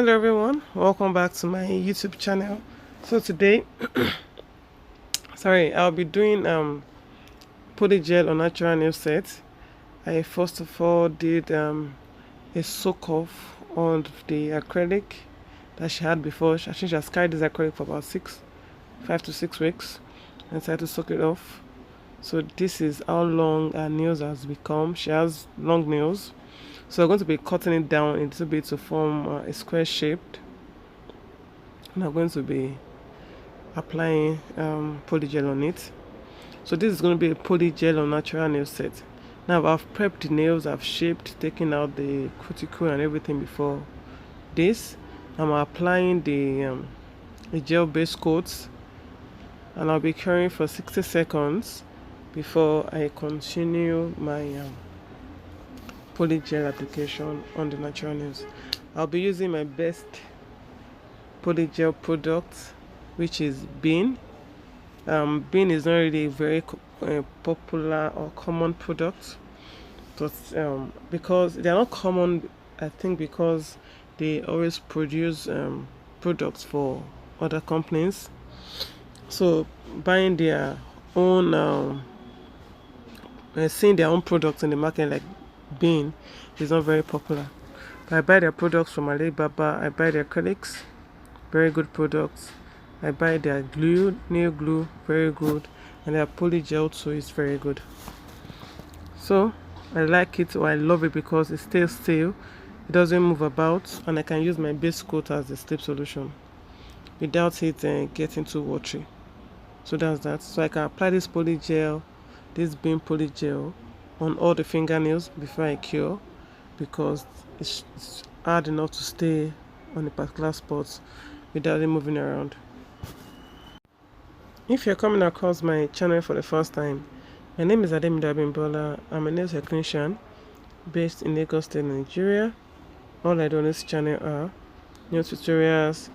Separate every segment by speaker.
Speaker 1: Hello everyone, welcome back to my YouTube channel. So today I'll be doing Polygel on natural nail set. I first of all did a soak off on the acrylic that she had before. I think she has carried this acrylic for about 5 to 6 weeks and decided to soak it off. So this is how long her nails has become. She has long nails, so I'm going to be cutting it down a little bit to form a square shape, and I'm going to be applying polygel on it. So this is going to be a polygel on natural nail set. Now I've prepped the nails, I've shaped, taken out the cuticle and everything before this. I'm applying the gel base coat, and I'll be curing for 60 seconds before I continue my polygel application on the natural nails. I'll be using my best polygel product, which is Bean. Bean is not really a very popular or common product, but because they are not common, I think because they always produce products for other companies. So buying their own seeing their own products in the market like Bean is not very popular. But I buy their products from Alibaba. I buy their acrylics, very good products. I buy their glue, nail glue, very good, and their polygel too is very good. So I like it, or I love it, because it stays still, it doesn't move about, and I can use my base coat as the slip solution without it getting too watery. So that's that. So I can apply this polygel, this Bean polygel, on all the fingernails before I cure, because it's hard enough to stay on a particular spot without it moving around. If you're coming across my channel for the first time, my name is Ademido Abimbola. I'm a nail technician based in Lagos State, Nigeria. All I do on this channel are nail tutorials,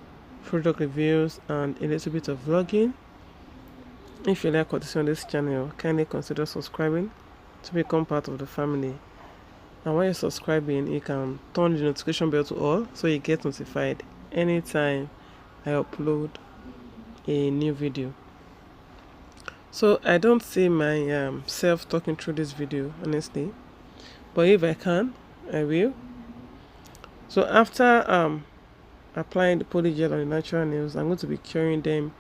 Speaker 1: product reviews, and a little bit of vlogging. If you like what you see on this channel, kindly consider subscribing to become part of the family. And when you're subscribing, you can turn the notification bell to all, so you get notified anytime I upload a new video. So I don't see myself talking through this video, honestly, but if I can, I will. So after applying the polygel on the natural nails, I'm going to be curing them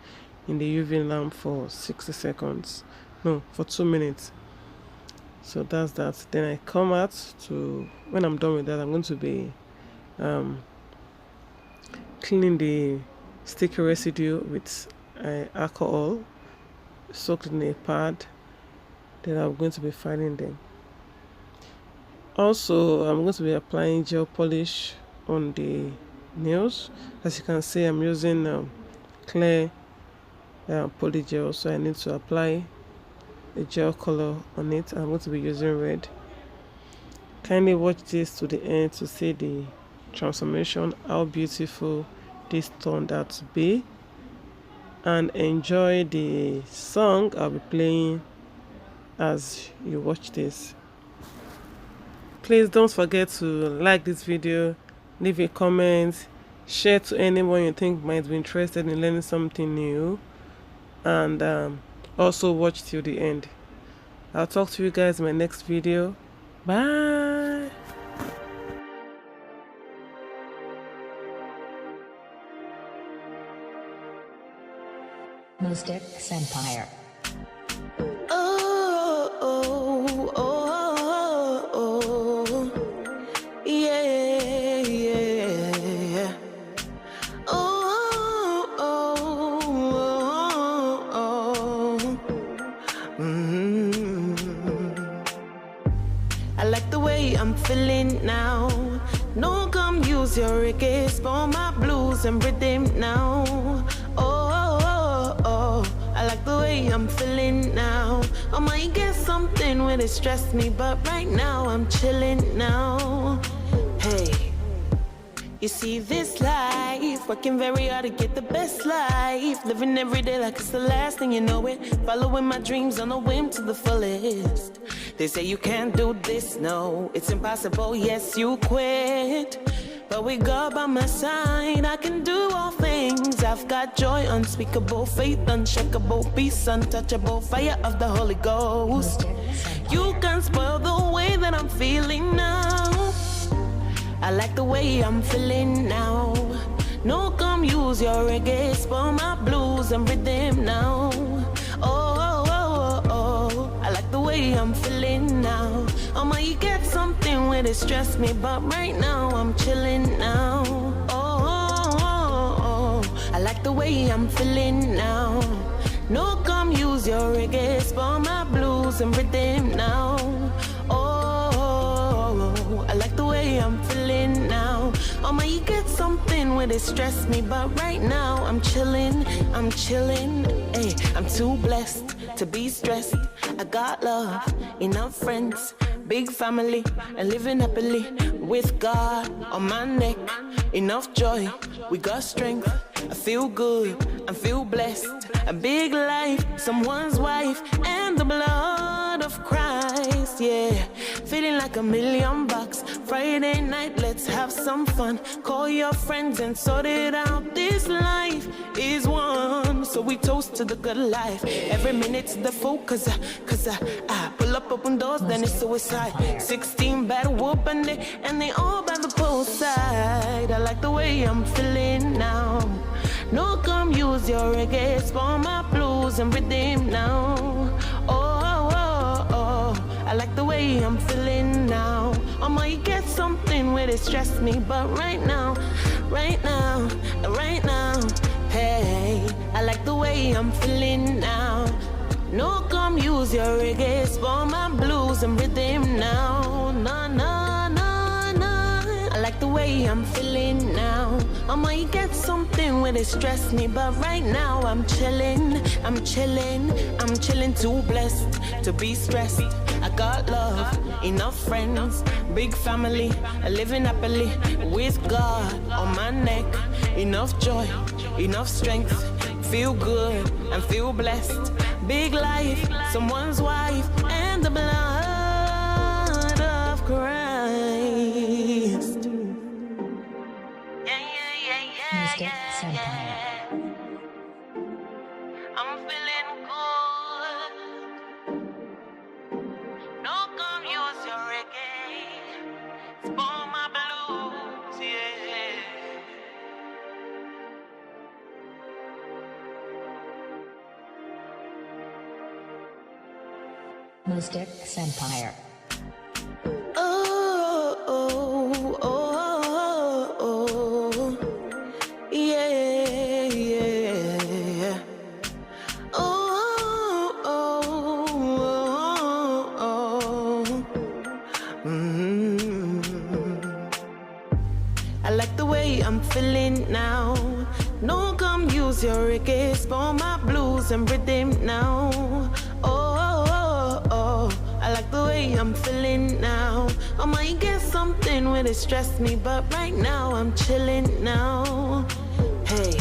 Speaker 1: in the UV lamp for 60 seconds. No, for 2 minutes. So that's that. Then I come out to, when I'm done with that, I'm going to be cleaning the sticky residue with alcohol soaked in a pad. Then I'm going to be filing them. Also, I'm going to be applying gel polish on the nails. As you can see, I'm using clear polygel, so I need to apply a gel color on it. I'm going to be using red. Kindly watch this to the end to see the transformation, how beautiful this turned out to be, and enjoy the song I'll be playing as you watch this. Please don't forget to like this video, leave a comment, share to anyone you think might be interested in learning something new, and also watch till the end. I'll talk to you guys in my next video. Bye.
Speaker 2: Mystic Empire.
Speaker 3: Oh, oh, oh, oh, yeah, yeah. Oh, oh, oh, oh. I like the way I'm feeling now. No, come use your reggae, for my blues and rhythm now. I like the way I'm feeling now. I might get something when it stress me, but right now I'm chilling now. Hey, you see this life, working very hard to get the best life, living every day like it's the last thing, you know it. Following my dreams on a whim to the fullest. They say you can't do this, no, it's impossible, yes, you quit. But with God by my side, I can do all things. I've got joy unspeakable, faith unshakable, peace untouchable, fire of the Holy Ghost. You can spoil the way that I'm feeling now. I like the way I'm feeling now. No, come use your reggae, spoil my blues and rhythm now. I like the way I'm feeling now. I might get something where they stress me, but right now I'm chilling now. I like the way I'm feeling now. No, come use your reggae, spoil my blues and rhythm now. I like the way I'm feeling now. I might get something where they stress me, but right now I'm chilling, hey, I'm too blessed to be stressed. I got love, enough friends, big family, and living happily with God on my neck. Enough joy, we got strength. I feel good, I feel blessed. A big life, someone's wife, and the blood of Christ, yeah. Feeling like $1,000,000. Friday night, let's have some fun. Call your friends and sort it out. This life is one, so we toast to the good life. Every minute's the focus, cause I pull up open doors, then it's suicide. 16 bad whoop and they all by the poolside. I like the way I'm feeling now. No, come use your reggae, spoil my blues and rhythm now. I like the way I'm feeling now. I might get something where they stress me, but right now, hey, I like the way I'm feeling now. No, come use your reggae, spoil my blues and rhythm now. I like the way I'm feeling now. I might get something where they stress me, but right now I'm chilling, too blessed to be stressed. I got love, enough friends, big family, living happily with God on my neck. Enough joy, enough strength, feel good and feel blessed. Big life, someone's wife, and the blood of Christ. I'm feeling good. No, come use your reggae, spoil my blues, yeah.
Speaker 2: Mystic Empire.
Speaker 3: I like the way I'm feeling now. No, come use your reggae, spoil my blues and rhythm now. I like the way I'm feeling now. I might get something where they stress me, but right now I'm chilling now. Hey,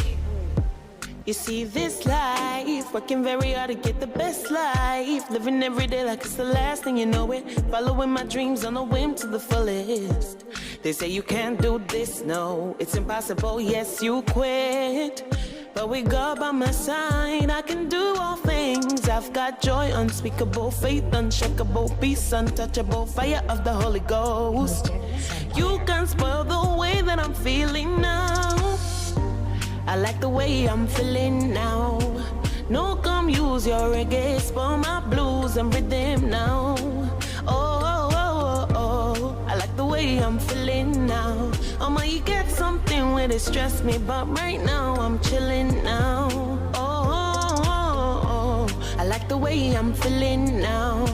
Speaker 3: you see this life, working very hard to get the best life. Living every day like it's the last thing, you know it. Following my dreams on a whim to the fullest. They say you can't do this, no, it's impossible, yes, you quit. But with God by my side, I can do all things. I've got joy unspeakable, faith unshakable, peace untouchable, fire of the Holy Ghost. You can spoil the way that I'm feeling now. I like the way I'm feeling now. No, come use your reggae, spoil my blues and rhythm now. I like the way I'm feeling now. I might get something where they stress me, but right now I'm chilling now. I like the way I'm feeling now.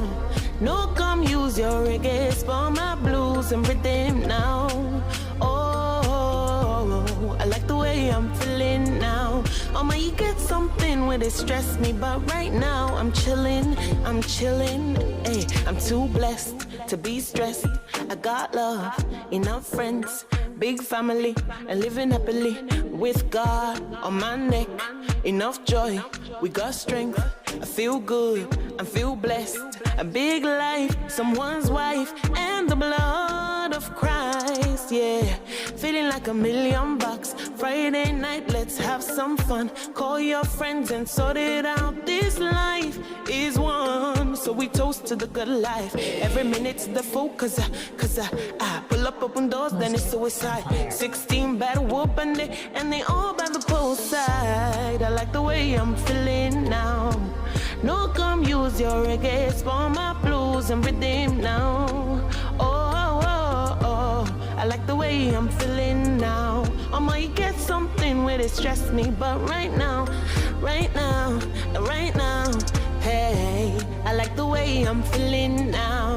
Speaker 3: No, come use your reggae, spoil my blues and rhythm now. I like the way I'm feeling now. I might get something where they stress me, but right now I'm chilling, hey, I'm too blessed to be stressed. I got love, enough friends, big family, and living happily with God on my neck. Enough joy, we got strength. I feel good, I feel blessed. a big life, someone's wife, and the blood of Christ, yeah. Feeling like $1,000,000. Friday night, let's have some fun. Call your friends and sort it out. This life is one, so we toast to the good life. Every minute's the focus, cause I pull up open doors, then it's suicide. 16 bad whoop and they all by the poolside. I like the way I'm feeling now. No, come use your reggae for my blues and redeem now. I like the way I'm feeling now. I might get something where it stress me, but right now, hey, I like the way I'm feeling now.